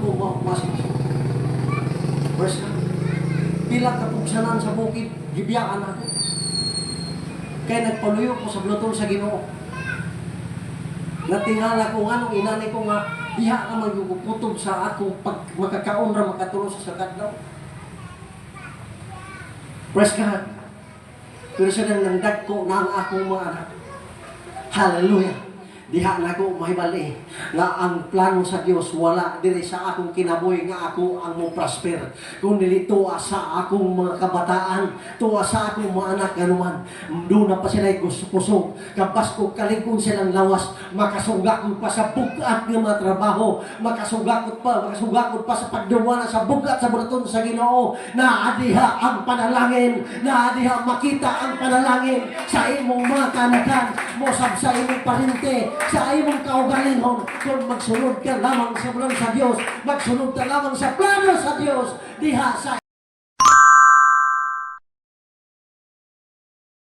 ko maupmasin. Verse na. Pila kapugsanan sa bukid, gibiyaan ako. Kaya nagpaluyo ko sa blutong sa Ginoo. Natingala ko nga nung inanay ko nga, diha ka magkukutob sa ako pag makakaon ra makatulong sa kadlaw. Praise God. Pero siya nang nangdag ko na ang akong mga anak. Hallelujah. Diha na ko mahibali nga ang plano sa Dios wala diri sa akong kinabuhi nga ako ang mo prosper, kundi tuwa sa akong mga kabataan, tuwa sa akong mga anak ganuman. Doon na pa sila kusog kapas ko kaligkon silang lawas, makasugakod pa sa bugat nga mga trabaho, makasugakod pa sa pagduwala sa bugat sa buraton sa Ginoo. Na adiha ang panalangin, na adiha makita ang panalangin sa imong mga kanakan mo sa imong parente, sa imong kaugalingon. Kung magsunod ka lamang sa plano sa Diyos, magsunod ka lamang sa plano sa Diyos, diha sa